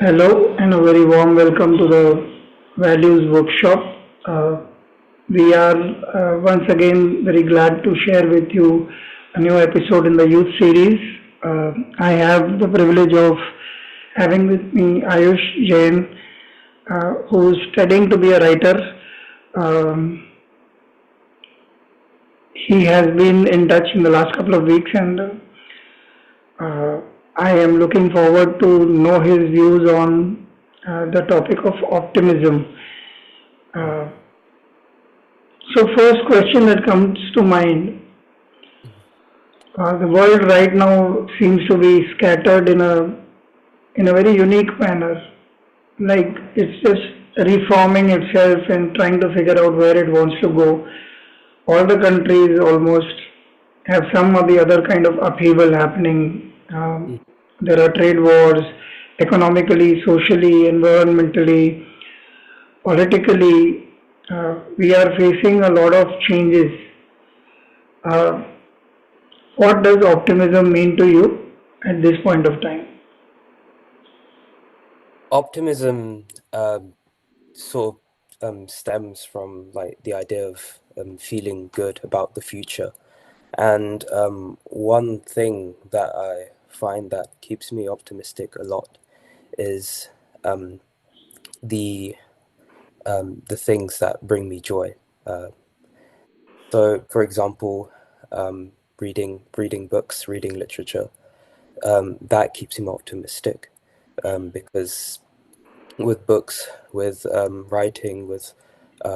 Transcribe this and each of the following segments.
Hello and a very warm welcome to the Values Workshop. Uh, we are once again very glad to share with you a new episode in the youth series. I have the privilege of having with me Ayush Jain, who is studying to be a writer. Um, he has been in touch in the last couple of weeks, and I am looking forward to know his views on the topic of optimism. Uh, so, first question that comes to mind: the world right now seems to be scattered in a very unique manner. Like it's just reforming itself and trying to figure out where it wants to go. All the countries almost have some or the other kind of upheaval happening. There are trade wars, economically, socially, environmentally, politically. We are facing a lot of changes. Uh, what does optimism mean to you at this point of time? Optimism sort stems from like the idea of feeling good about the future. And one thing that I find that keeps me optimistic a lot is um, the the things that bring me joy. Uh, so, for example, reading books, reading literature, that keeps me optimistic because with books, with writing, with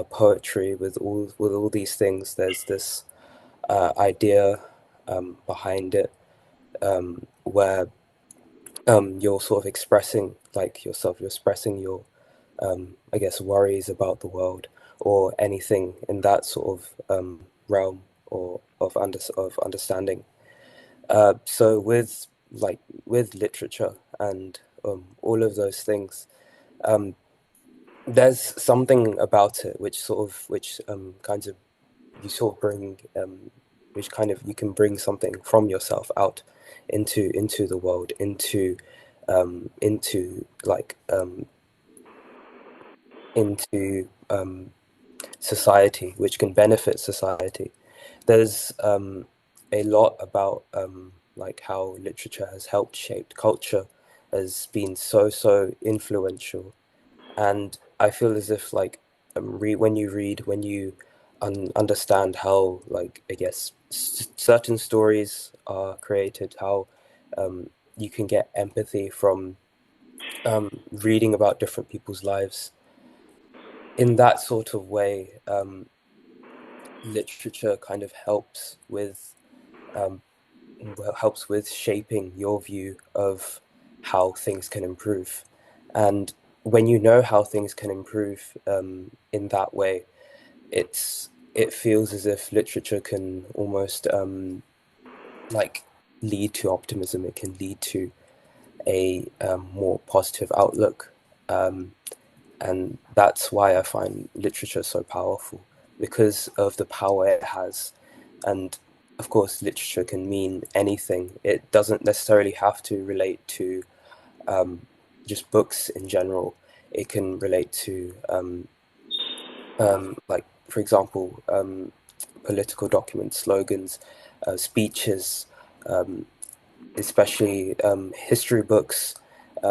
poetry, with all these things, there's this idea behind it where you're sort of expressing like yourself, you're expressing your I guess worries about the world or anything in that sort of realm or of understanding. So with literature and all of those things, there's something about it which kinds of you sort of bring which kind of you can bring something from yourself out into the world into like into society, which can benefit society. There's a lot about like how literature has helped shape culture, has been so influential. And I feel as if like when you read, when you understand how like I guess certain stories are created, how you can get empathy from reading about different people's lives in that sort of way. Literature kind of um, helps with shaping your view of how things can improve. And when you know how things can improve in that way, it feels as if literature can almost like lead to optimism. It can lead to a more positive outlook, and that's why I find literature so powerful because of the power it has. And of course, literature can mean anything. It doesn't necessarily have to relate to just books in general. It can relate to like, for example, political documents, slogans, speeches, um, especially history books,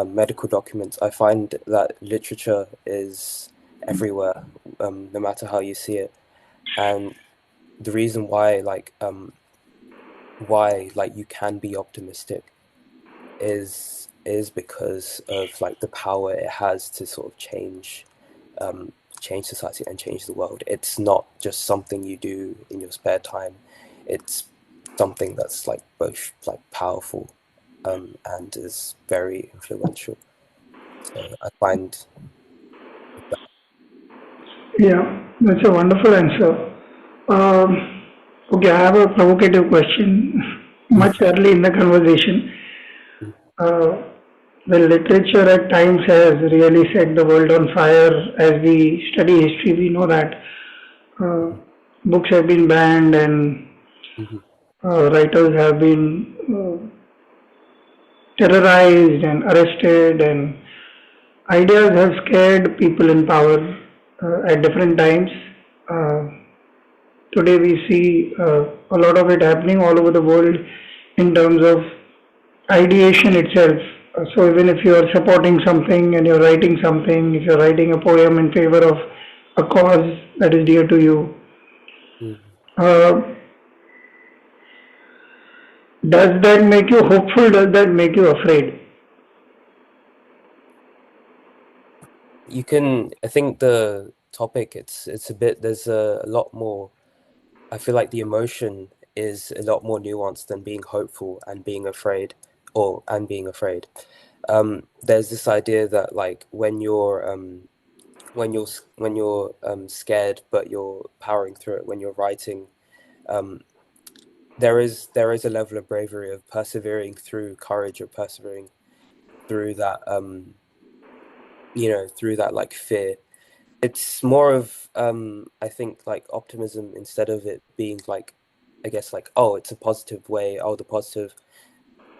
medical documents. I find that literature is everywhere, no matter how you see it. And the reason why like you can be optimistic is because of like the power it has to sort of change society and change the world. It's not just something you do in your spare time. It's something that's like both like powerful and is very influential. So I find that. Yeah, that's a wonderful answer. Okay, I have a provocative question. Much early in the conversation, uh, the literature at times has really set the world on fire. As we study history, we know that uh, books have been banned and Mhm. writers have been terrorized and arrested, and Ideas have scared people in power at different times. Uh, Today we see a lot of it happening all over the world in terms of ideation itself. So even if you are supporting something and you're writing something, if you're writing a poem in favor of a cause that is dear to you, Mm. uh, does that make you hopeful? Does that make you afraid? You can, I think the topic, it's a bit, there's a lot more, I feel like the emotion is a lot more nuanced than being hopeful and being afraid, and being afraid. There's this idea that like when you're scared but you're powering through it, when you're writing, um, there is a level of bravery, of persevering through courage, or persevering through that through that like fear. It's more of I think like optimism, instead of it being like, I guess like, oh, it's a positive way, oh, the positive,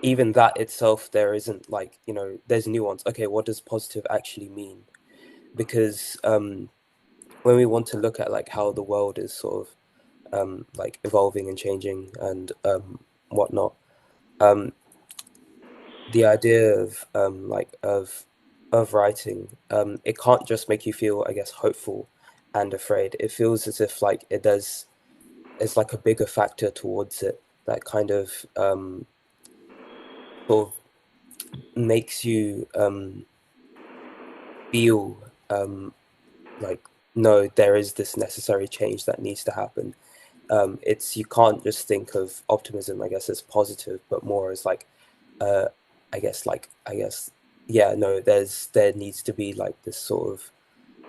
even that itself, there isn't like, there's nuance. Okay, what does positive actually mean? Because when we want to look at like how the world is sort of like evolving and changing and whatnot, um the idea of writing, it can't just make you feel, I guess, hopeful and afraid. It feels as if like it's like a bigger factor towards it that kind of sort of makes you feel like, no, there is this necessary change that needs to happen. It's, you can't just think of optimism, I guess, as positive, but more as like, uh, I guess, yeah, no, there needs to be like this sort of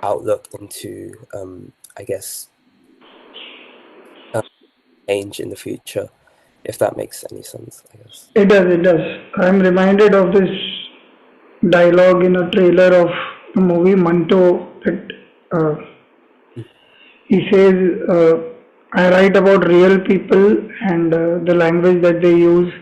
outlook into, I guess, uh, change in the future, if that makes any sense, I guess. It does, it does. I'm reminded of this dialogue in a trailer of the movie Manto that uh, he says, I write about real people and the language that they use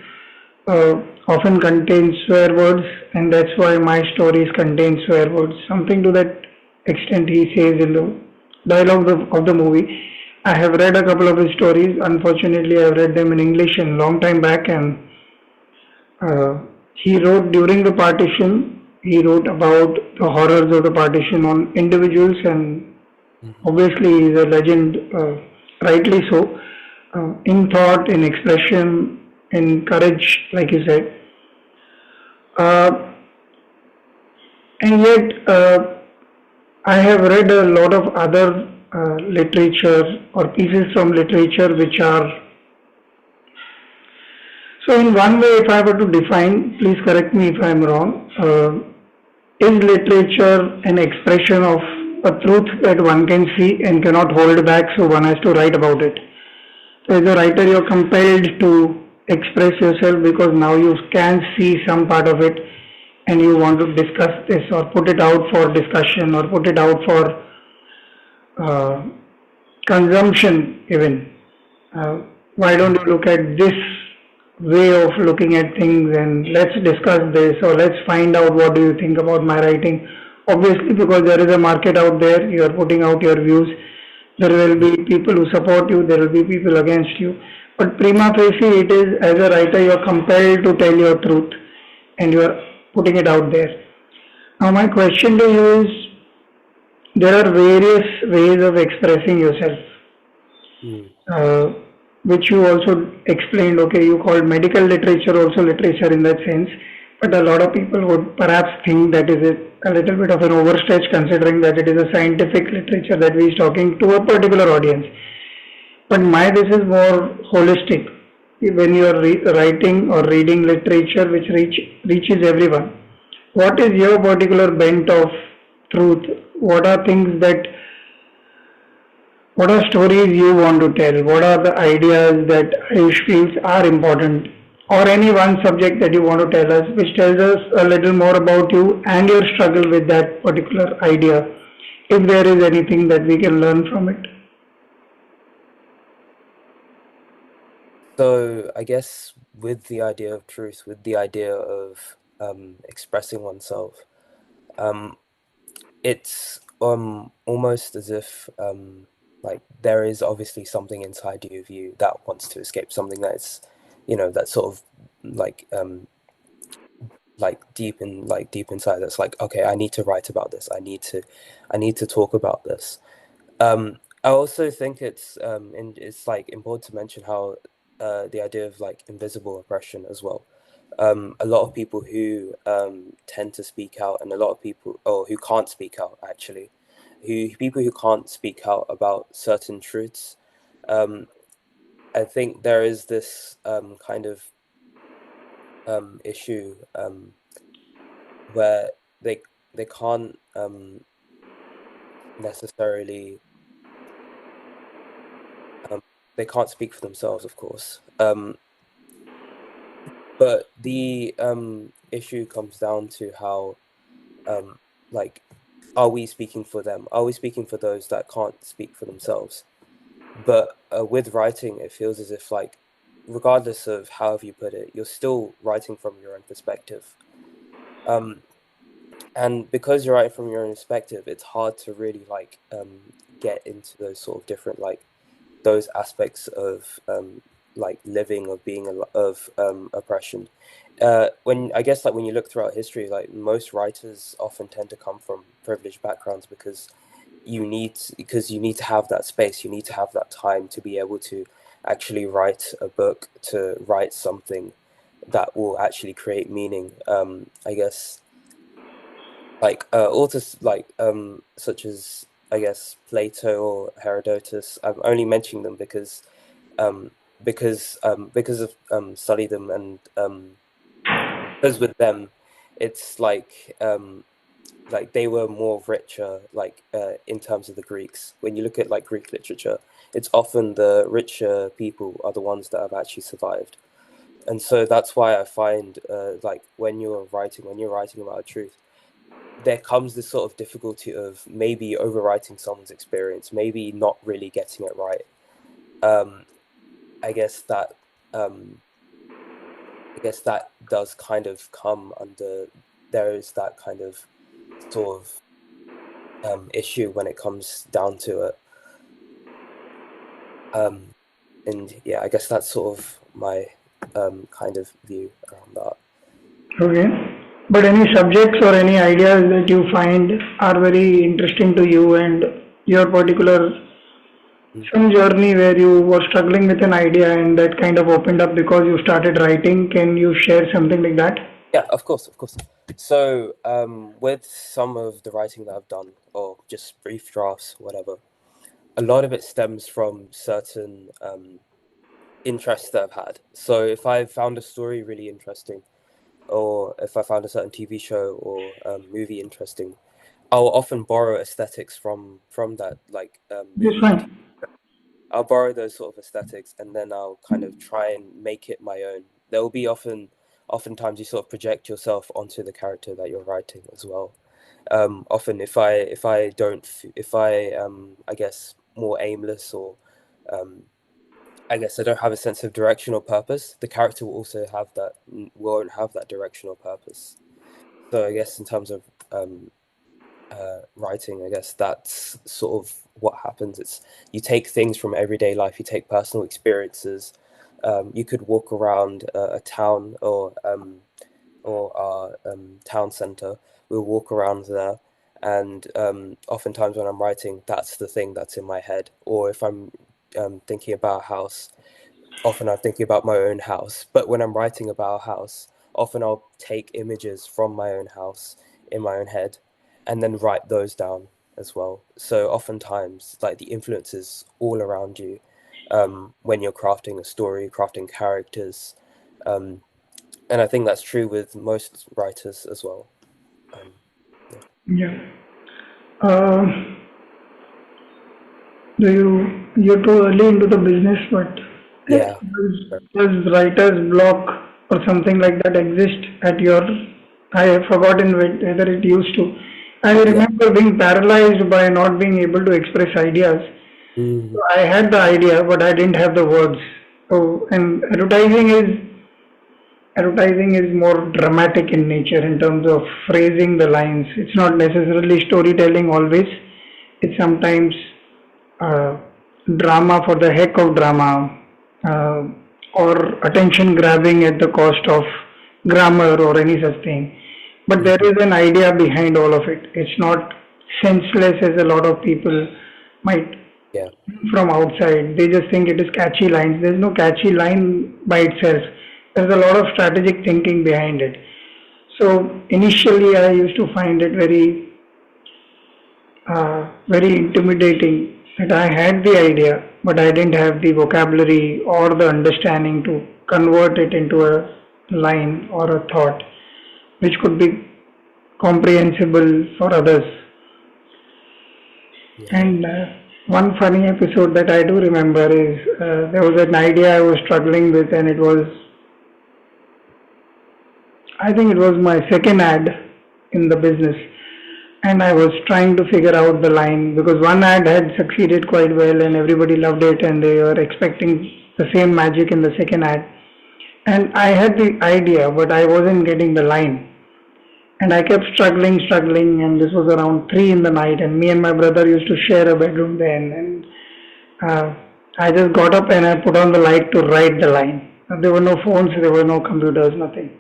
uh, often contains swear words, and that's why my stories contain swear words. Something to that extent he says in the dialogue of the movie. I have read a couple of his stories. Unfortunately, I have read them in English a long time back, and he wrote during the partition. He wrote about the horrors of the partition on individuals, and Hmm. obviously he's a legend, rightly so, in thought, in expression, in courage, like you said. Uh, and yet, I have read a lot of other literature or pieces from literature which are, so in one way, if I were to define, please correct me if I am wrong, is literature an expression of a truth that one can see and cannot hold back, so one has to write about it? So as a writer, you're compelled to express yourself because now you can see some part of it and you want to discuss this or put it out for discussion or put it out for uh, consumption even. Uh, why don't you look at this way of looking at things and let's discuss this, or let's find out what do you think about my writing? Obviously, because there is a market out there, you are putting out your views. There will be people who support you, there will be people against you. But prima facie, it is, as a writer, you are compelled to tell your truth and you are putting it out there. Now, my question to you is, there are various ways of expressing yourself, Mm. uh, which you also explained. Okay, you called medical literature also literature in that sense, but a lot of people would perhaps think that is a little bit of an overstretch, considering that it is a scientific literature that we is talking to a particular audience. But my this is more holistic. When you are writing or reading literature which reaches everyone, what is your particular bent of truth? What are things that, what are stories you want to tell? What are the ideas that Ayush feels are important? Or any one subject that you want to tell us, which tells us a little more about you and your struggle with that particular idea, if there is anything that we can learn from it. So I guess with the idea of truth, with the idea of expressing oneself, it's almost as if like there is obviously something inside of you that wants to escape, something that's, you know, that sort of like deep inside, that's like, okay, I need to write about this, I need to talk about this. I also think it's like important to mention how the idea of like invisible oppression as well. A lot of people who tend to speak out, and a lot of people, or who can't speak out actually, who people who can't speak out about certain truths. Um, I think there is this kind of issue where they can't necessarily um, they can't speak for themselves, of course. But the issue comes down to how um, like, are we speaking for them? Are we speaking for those that can't speak for themselves? But with writing, it feels as if like, regardless of however you put it, you're still writing from your own perspective. Um, and because you're writing from your own perspective, it's hard to really like get into those sort of different like those aspects of like living, of being of oppression. When I guess like when you look throughout history, like most writers often tend to come from privileged backgrounds because you need to have that space, you need to have that time to be able to actually write a book, to write something that will actually create meaning. I guess like authors like such as I guess Plato or Herodotus. I'm only mentioning them um, because of study them, and because with them, it's like they were more richer, like in terms of the Greeks. When you look at like Greek literature, it's often the richer people are the ones that have actually survived, and so that's why I find like when you're writing about a truth, there comes this sort of difficulty of maybe overwriting someone's experience, maybe not really getting it right. Um, I guess that um, I guess that does kind of come under, there is that kind of sort of issue when it comes down to it. Um, and yeah, I guess that's sort of my kind of view around that. Okay. But any subjects or any ideas that you find are very interesting to you and your particular Mm. some journey where you were struggling with an idea and that kind of opened up because you started writing. Can you share something like that? Yeah, of course, of course. So, with some of the writing that I've done, or just brief drafts, whatever, a lot of it stems from certain interests that I've had. So, if I found a story really interesting, or if I found a certain TV show or movie interesting, I'll often borrow aesthetics from that like Yes, movie or fine. TV. I'll borrow those sort of aesthetics, and then I'll kind of try and make it my own. There will be oftentimes you sort of project yourself onto the character that you're writing as well. Often if I don't if I guess more aimless, or um, I guess I don't have a sense of direction or purpose, the character will also have that, won't have that direction or purpose. So I guess in terms of um, writing, I guess that's sort of what happens. It's, you take things from everyday life, you take personal experiences. You could walk around a town, or our town center. We'll walk around there, and oftentimes when I'm writing, that's the thing that's in my head. Or if I'm thinking about a house, often I'm thinking about my own house. But when I'm writing about a house, often I'll take images from my own house in my own head, and then write those down as well. So oftentimes, like, the influence is all around you when you're crafting a story, crafting characters. Um, and I think that's true with most writers as well. Um, yeah. Yeah. Uh, do you're too early into the business, but Yeah. does writer's block or something like that exist at your? I have forgotten whether it used to. I Yeah. remember being paralyzed by not being able to express ideas. So Mhm. I had the idea, but I didn't have the words. So, and advertising is advertising is more dramatic in nature in terms of phrasing the lines. It's not necessarily storytelling always. It's sometimes uh, drama for the heck of drama, uh, or attention grabbing at the cost of grammar or any such thing. But there Hmm. is an idea behind all of it. It's not senseless as a lot of people might Yeah. from outside. They just think it is catchy lines. There's no catchy line by itself. There's a lot of strategic thinking behind it. So initially, I used to find it very intimidating that I had the idea, but I didn't have the vocabulary or the understanding to convert it into a line or a thought which could be comprehensible for others. Yeah. And one funny episode that I do remember is there was an idea I was struggling with, and I think it was my second ad in the business. And I was trying to figure out the line because one ad had succeeded quite well and everybody loved it, and they were expecting the same magic in the second ad. And I had the idea, but I wasn't getting the line. And I kept struggling, and this was around 3 in the night, and me and my brother used to share a bedroom then, and uh, I just got up and I put on the light to write the line. There were no phones, there were no computers, nothing.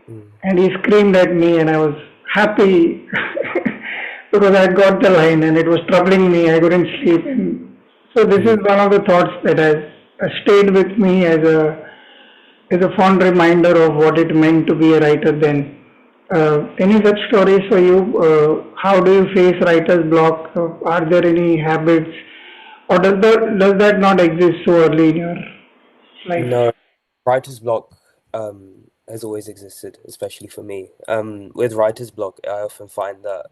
Mm. And he screamed at me, and I was happy because I got the line, and it was troubling me. I couldn't sleep, and so this is Mm. one of the thoughts that has stayed with me as a fond reminder of what it meant to be a writer then. Any such stories for you? How do you face writer's block? Are there any habits, or does that not exist so early in your life? No, writer's block has always existed, especially for me. With writer's block, I often find that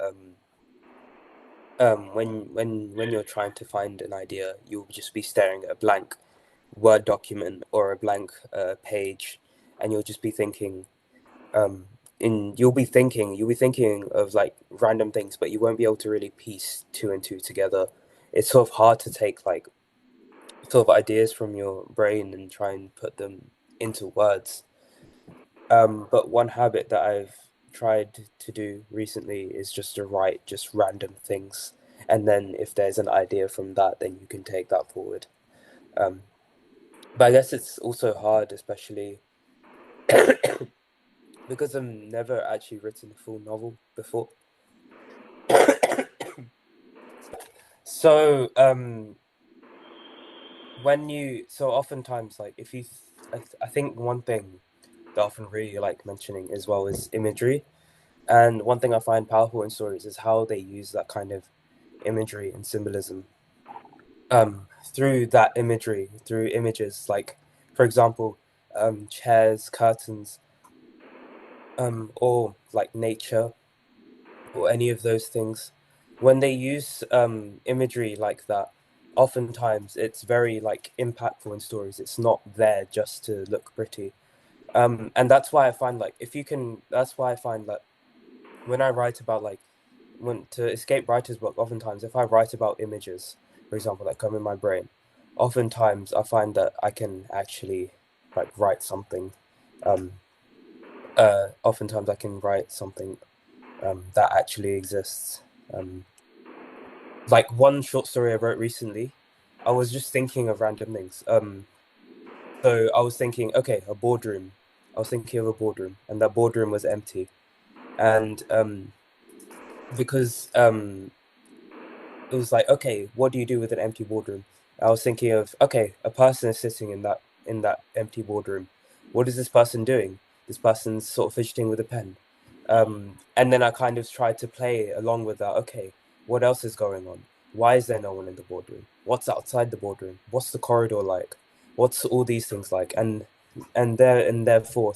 when you're trying to find an idea, you'll just be staring at a blank Word document or a blank page, and you'll just be thinking, um, you'll be thinking of like random things, but you won't be able to really piece two and two together. It's sort of hard to take like sort of ideas from your brain and try and put them into words. But one habit that I've tried to do recently is just to write just random things, and then if there's an idea from that, then you can take that forward. Um, but I guess it's also hard, especially because I've never actually written a full novel before. So so oftentimes like if you I think one thing that I often really like mentioning as well is imagery. And one thing I find powerful in stories is how they use that kind of imagery and symbolism through that imagery, through images like, for example, chairs, curtains, or like nature or any of those things. When they use imagery like that, oftentimes it's very like impactful in stories. It's not there just to look pretty. And that's why I find like if you can, that's why I find that when I write about like when to escape writer's block, oftentimes if I write about images, for example, that come in my brain, oftentimes I find that I can actually like write something. Um, Oftentimes I can write something that actually exists. Um, like one short story I wrote recently, I was just thinking of random things. So I was thinking, okay, a boardroom. I was thinking of a boardroom, and that boardroom was empty. And because it was like, okay, what do you do with an empty boardroom? I was thinking of, okay, a person is sitting in that empty boardroom. What is this person doing? This person's sort of fidgeting with a pen. And then I kind of tried to play along with that. Okay, what else is going on? Why is there no one in the boardroom? What's outside the boardroom? What's the corridor like? What's all these things like? And therefore,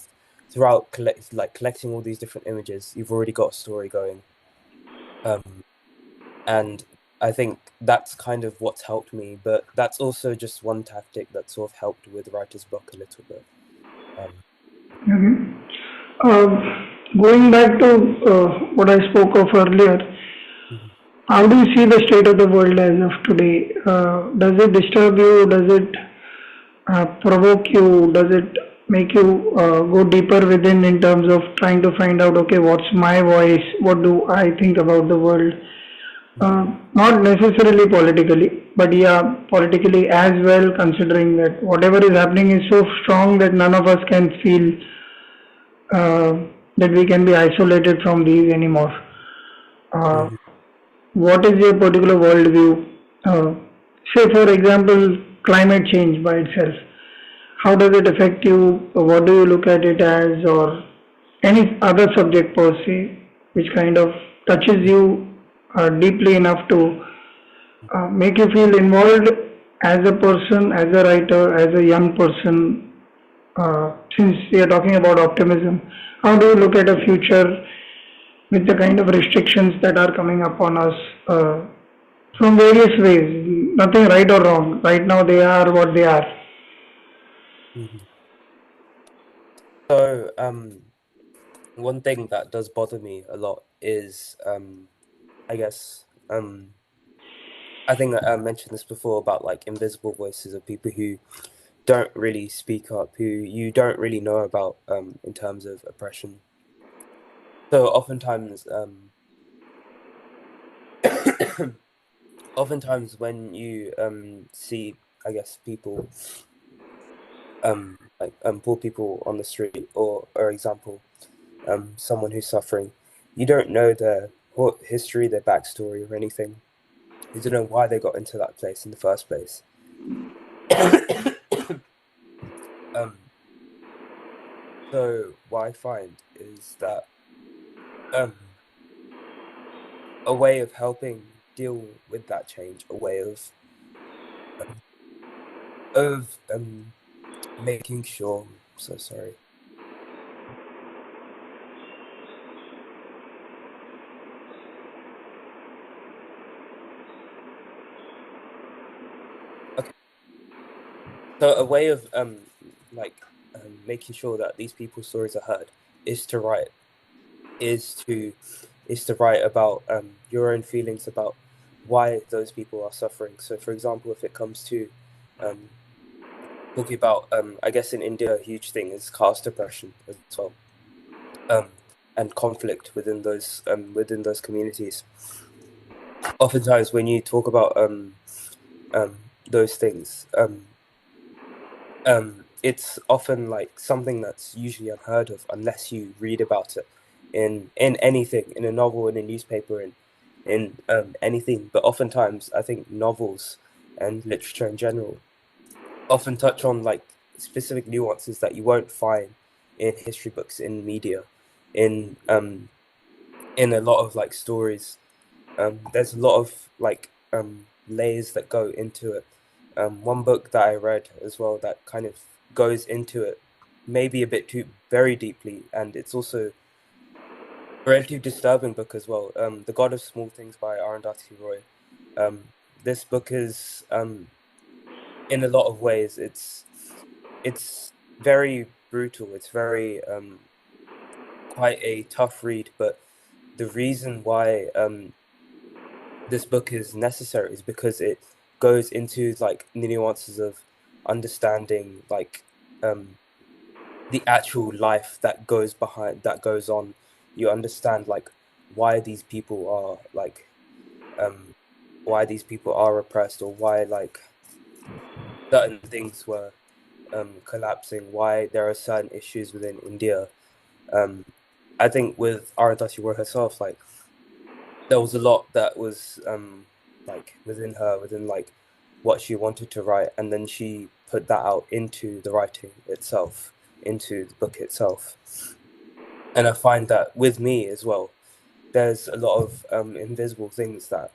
throughout collecting all these different images, you've already got a story going. Um, and I think that's kind of what's helped me, but that's also just one tactic that sort of helped with writer's block a little bit. Um, Mhm. Going back to what I spoke of earlier, mhm. how do you see the state of the world as of today? Does it disturb you? Does it provoke you? Does it make you go deeper within in terms of trying to find out, okay, what's my voice? What do I think about the world? Mm-hmm. Not necessarily politically, but yeah, politically as well, considering that whatever is happening is so strong that none of us can feel uh, that we can be isolated from these anymore. Uh, Mm-hmm. what is your particular worldview? Uh, Say, for example, climate change by itself. How does it affect you? What do you look at it as, or any other subject per se, which kind of touches you deeply enough to make you feel involved as a person, as a writer, as a young person? Since we are talking about optimism, how do you look at a future with the kind of restrictions that are coming upon us from various ways? Nothing right or wrong. Right now, they are what they are. Mm-hmm. So, one thing that does bother me a lot is, I guess, I think I mentioned this before about like invisible voices of people who don't really speak up, who you don't really know about, in terms of oppression. So oftentimes, oftentimes when you see, I guess, people, like poor people on the street, or example, someone who's suffering, you don't know their history, their backstory, or anything. You don't know why they got into that place in the first place. um, so what I find is that um, a way of helping deal with that change, a way um, of making sure. So sorry. Okay, so a way of like making sure that these people's stories are heard is to write, is to is to write about your own feelings about why those people are suffering. So, for example, if it comes to um, talking about, I guess in India, a huge thing is caste oppression as well, um, and conflict within those communities. Oftentimes, when you talk about those things, it's often like something that's usually unheard of unless you read about it in anything, in a novel, in a newspaper, in anything. But oftentimes, I think novels and literature in general often touch on like specific nuances that you won't find in history books, in media, in um in a lot of like stories. There's a lot of like layers that go into it. One book that I read as well that kind of goes into it maybe a bit too very deeply, and it's also a relatively disturbing book as well. The God of Small Things by Arundhati Roy. This book is in a lot of ways it's very brutal. It's very quite a tough read, but the reason why this book is necessary is because it goes into like the nuances of understanding like um the actual life that goes behind that goes on. You understand like why these people are like um why these people are oppressed, or why like certain things were collapsing, why there are certain issues within India. um I think with Arundhati Roy herself, like there was a lot that was like within her, within like what she wanted to write, and then she put that out into the writing itself, into the book itself. And I find that with me as well, there's a lot of invisible things that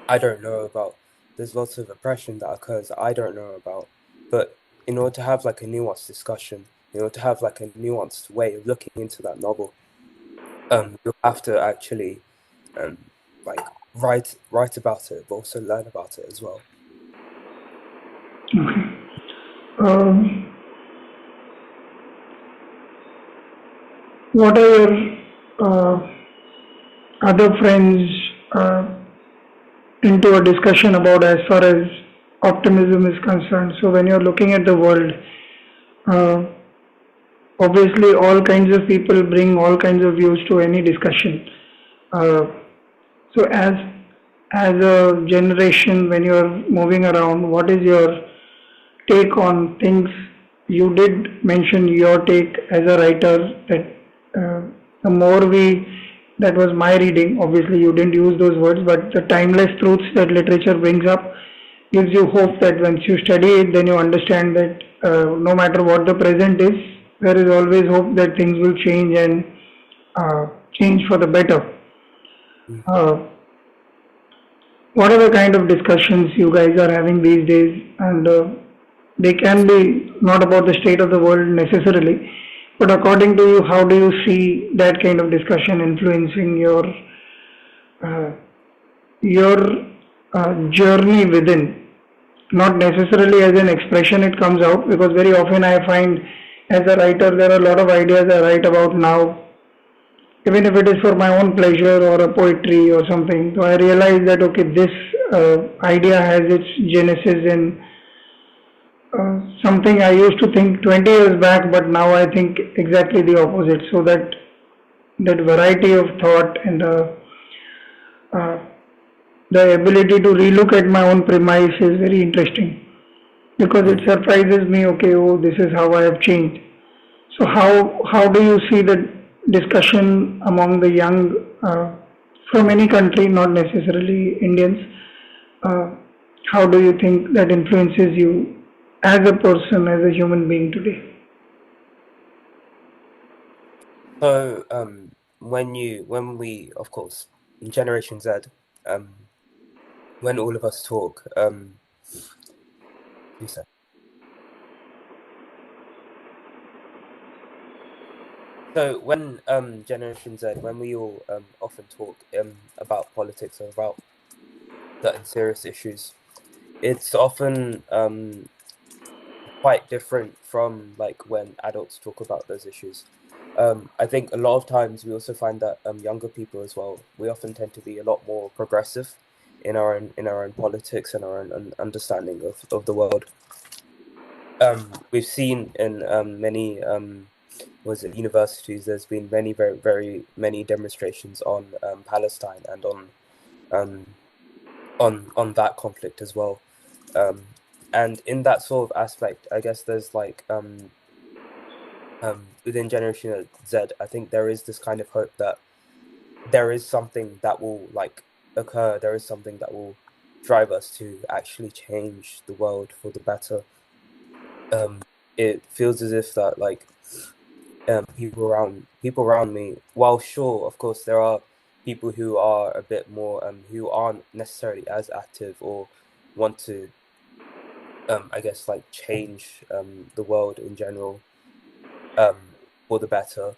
I don't know about. There's lots of oppression that occurs that I don't know about. But in order to have like a nuanced discussion, in order to have like a nuanced way of looking into that novel, you have to actually um, like write about it, but also learn about it as well. Um, what are your other friends into a discussion about as far as optimism is concerned? So when you're looking at the world, uh, obviously all kinds of people bring all kinds of views to any discussion. Uh, so as a generation, when you're moving around, what is your take on things? You did mention your take as a writer that the more we, that was my reading. Obviously, you didn't use those words, but the timeless truths that literature brings up gives you hope that once you study it, then you understand that no matter what the present is, there is always hope that things will change and change for the better. Mm. Uh, what are the kind of discussions you guys are having these days? And they can be not about the state of the world necessarily, but according to you, how do you see that kind of discussion influencing uh, your journey within? Not necessarily as an expression it comes out, because very often I find as a writer there are a lot of ideas I write about now, even if it is for my own pleasure or a poetry or something. So I realize that okay, this idea has its genesis in something I used to think 20 years back, but now I think exactly the opposite. So that variety of thought and uh, the ability to relook at my own premise is very interesting, because it Mm. surprises me. Okay, oh, this is how I have changed. So how do you see the discussion among the young from any country, not necessarily Indians? Uh, how do you think that influences you as a person, as a human being today? So, when we, of course, in Generation Z, um, when all of us talk, you said. So when Generation Z, when we all often talk about politics or about certain serious issues, it's often quite different from like when adults talk about those issues. I think a lot of times we also find that younger people as well, we often tend to be a lot more progressive in our own politics and our own understanding of the world. We've seen in many was it universities, there's been many very many demonstrations on Palestine and um, on that conflict as well. And in that sort of aspect, I guess there's like within Generation Z, I think there is this kind of hope that there is something that will like occur. There is something that will drive us to actually change the world for the better. It feels as if that like people around me. While sure, of course, there are people who are a bit more who aren't necessarily as active or want to I guess like change the world in general for the better.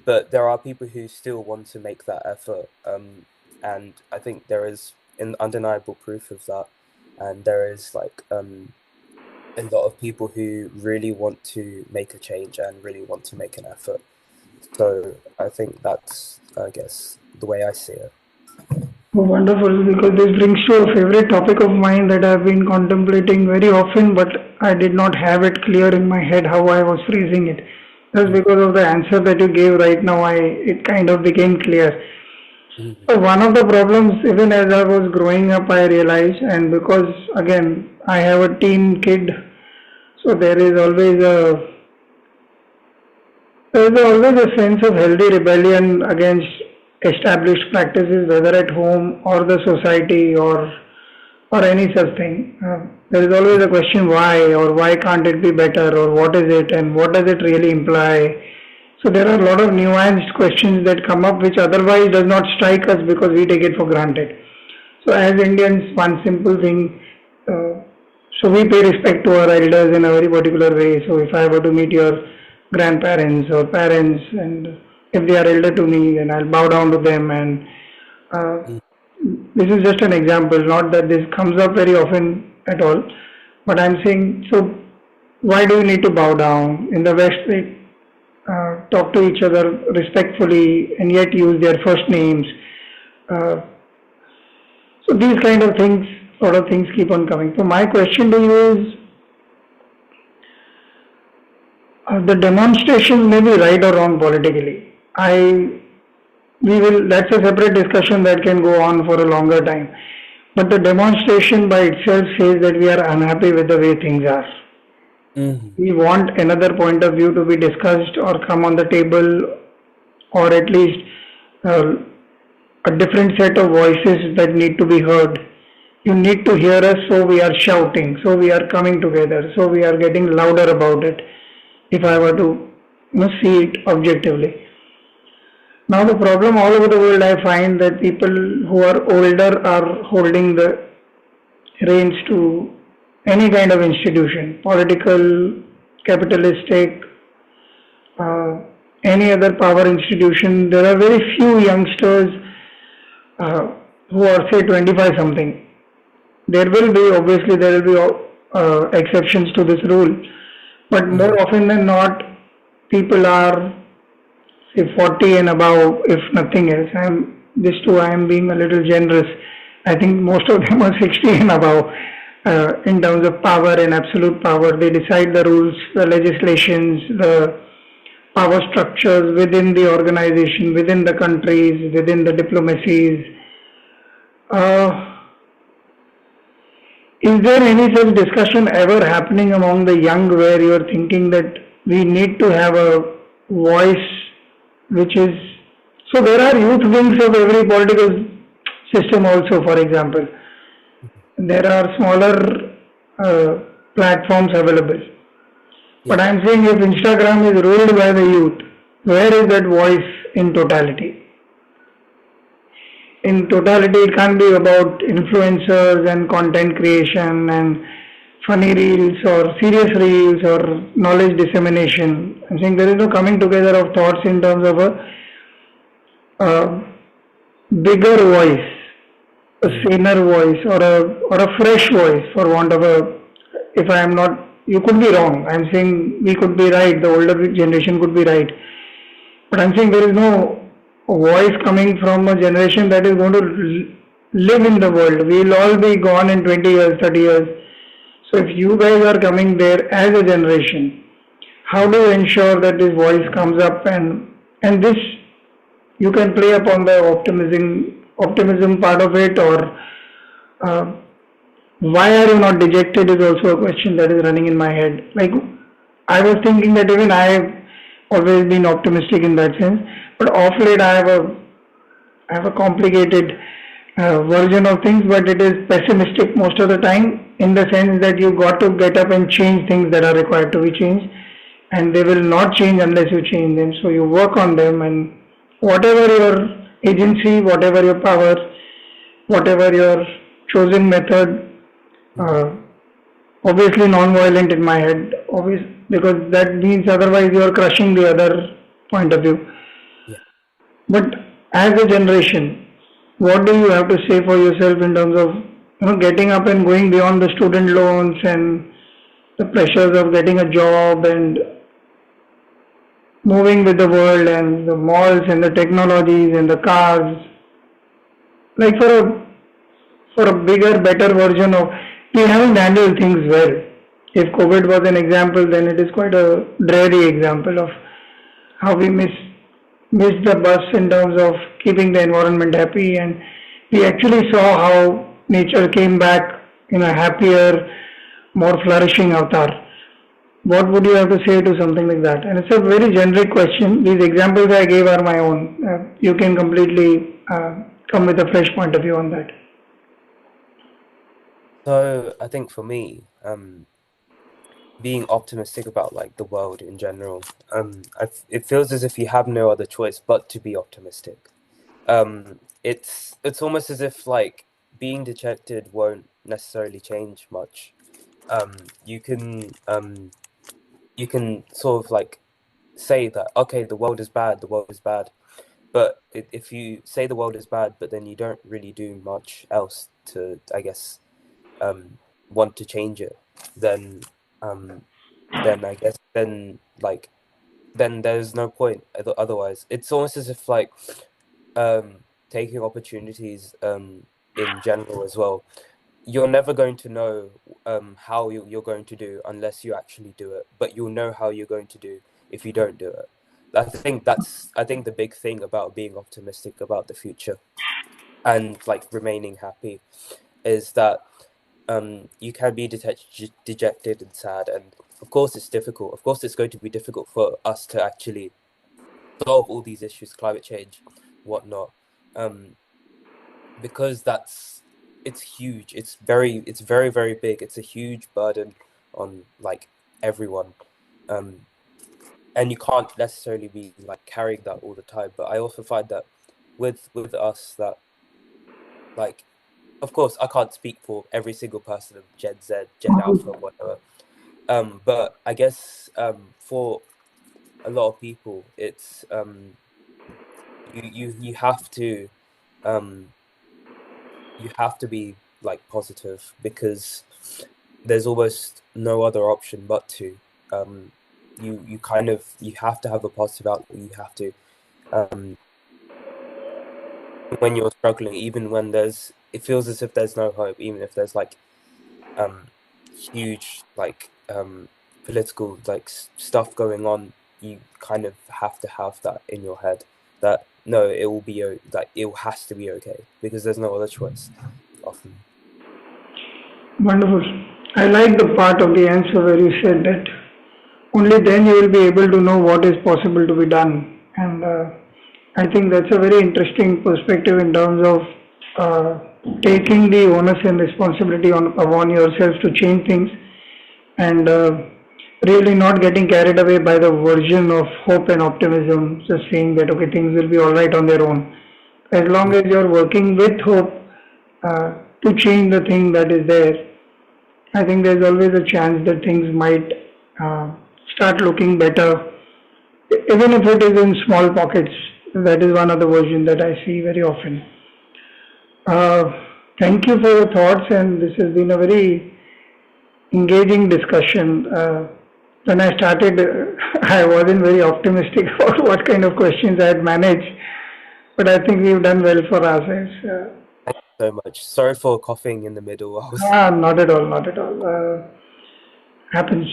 But there are people who still want to make that effort, and I think there is an undeniable proof of that. And there is like a lot of people who really want to make a change and really want to make an effort. So I think that's, I guess, the way I see it. Oh, wonderful, because this brings to a favorite topic of mine that I've been contemplating very often, but I did not have it clear in my head how I was phrasing it. Just Mm, because of the answer that you gave right now, I it kind of became clear. mm, So one of the problems, even as I was growing up, I realized, and because again I have a teen kid, so there is always a sense of healthy rebellion against established practices, whether at home or the society or any such thing. There is always a question why, or why can't it be better, or what is it and what does it really imply. So there are a lot of nuanced questions that come up which otherwise does not strike us because we take it for granted. So as Indians, one simple thing, uh, so we pay respect to our elders in a very particular way. So if I were to meet your grandparents or parents, and if they are elder to me, then I'll bow down to them. And uh, mm, this is just an example, not that this comes up very often at all. But I'm saying, so why do we need to bow down? In the West, we talk to each other respectfully and yet use their first names. Uh, so these kind of things, sort of things keep on coming. So my question to you is, The demonstration may be right or wrong politically. We will, that's a separate discussion that can go on for a longer time. But the demonstration by itself says that we are unhappy with the way things are. Mm-hmm. We want another point of view to be discussed or come on the table, or at least uh, a different set of voices that need to be heard. You need to hear us, so we are shouting, so we are coming together, so we are getting louder about it. If I were to see it objectively. Now the problem all over the world, I find that people who are older are holding the reins to any kind of institution, political, capitalistic, uh, any other power institution. There are very few youngsters uh, who are say 25 something. There will be, obviously there will be exceptions to this rule, but more Mm-hmm. often than not, people are say 40 and above, if nothing else. This too, I am being a little generous. I think most of them are 60 and above in terms of power and absolute power. They decide the rules, the legislations, the power structures within the organization, within the countries, within the diplomacies. Uh, is there any such discussion ever happening among the young where you are thinking that we need to have a voice which is, so there are youth wings of every political system also, for example. There are smaller platforms available. Yeah. But I'm saying if Instagram is ruled by the youth, where is that voice in totality? In totality, it can't be about influencers and content creation and funny reels or serious reels or knowledge dissemination. I'm saying there is no coming together of thoughts in terms of a bigger voice, a Mm-hmm. saner voice, or a fresh voice, for want of a. If I am not, you could be wrong. I'm saying we could be right. The older generation could be right, but I'm saying there is no voice coming from a generation that is going to live in the world. We'll all be gone in 20 years, 30 years. So if you guys are coming there as a generation, how do you ensure that this voice comes up, and this you can play upon the optimism part of it, or uh, why are you not dejected is also a question that is running in my head. Like I was thinking that even I have always been optimistic in that sense, but off late I have a complicated version of things, but it is pessimistic most of the time in the sense that you got to get up and change things that are required to be changed, and they will not change unless you change them. So you work on them, and whatever your agency, whatever your power, whatever your chosen method, Mm-hmm. uh, obviously non-violent in my head, obvious, because that means otherwise you are crushing the other point of view. Yeah. But as a generation, what do you have to say for yourself in terms of getting up and going beyond the student loans and the pressures of getting a job and moving with the world and the malls and the technologies and the cars, like for a bigger, better version of, we haven't handled things well. If COVID was an example, then it is quite a dreary example of how we missed the bus in terms of keeping the environment happy, and we actually saw how nature came back in a happier, more flourishing avatar. What would you have to say to something like that? And it's a very generic question. These examples I gave are my own. You can completely come with a fresh point of view on that. So I think for me, being optimistic about like the world in general, it feels as if you have no other choice but to be optimistic. It's almost as if like being dejected won't necessarily change much. You can you can sort of like say that okay, the world is bad, the world is bad, but if you say the world is bad, but then you don't really do much else to, I guess, um, want to change it, then um, then I guess then there's no point. Otherwise, it's almost as if taking opportunities in general as well. you're never going to know how you're going to do unless you actually do it, but you'll know how you're going to do if you don't do it. I think the big thing about being optimistic about the future and like remaining happy is that you can be dejected and sad, and of course it's difficult. Of course it's going to be difficult for us to actually solve all these issues, climate change, whatnot, because it's huge. It's very, very big. It's a huge burden on like everyone, and you can't necessarily be like carrying that all the time. But I also find that with us that like, of course I can't speak for every single person of Gen Z, Gen Alpha, whatever. But I guess for a lot of people, it's you um you have to be like positive because there's almost no other option but to. You kind of you have to have a positive outlook. You have to um when you're struggling, even when it feels as if there's no hope, even if there's like um huge like political like stuff going on, you kind of have to have that in your head that no, it will be like it has to be okay because there's no other choice often. Wonderful. I like the part of the answer where you said that only then you will be able to know what is possible to be done. And I think that's a very interesting perspective in terms of taking the onus and responsibility upon yourself to change things, and really not getting carried away by the version of hope and optimism, just saying that okay, things will be all right on their own. As long Yeah, as you're working with hope to change the thing that is there, I think there's always a chance that things might uh, start looking better, even if it is in small pockets. That is one of the versions that I see very often. Uh, Thank you for your thoughts, and this has been a very engaging discussion. When I started, I wasn't very optimistic about what kind of questions I had managed, but I think we've done well for ourselves. thank you so much. Sorry for coughing in the middle. I was Not at all, not at all. Happens.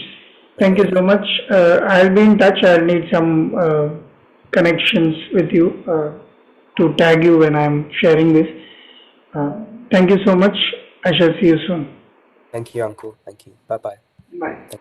Thank you okay. so much. I'll be in touch. I'll need some connections with you to tag you when I'm sharing this. Uh, Thank you so much. I shall see you soon. Thank you, Uncle. Thank you. Bye bye. Bye.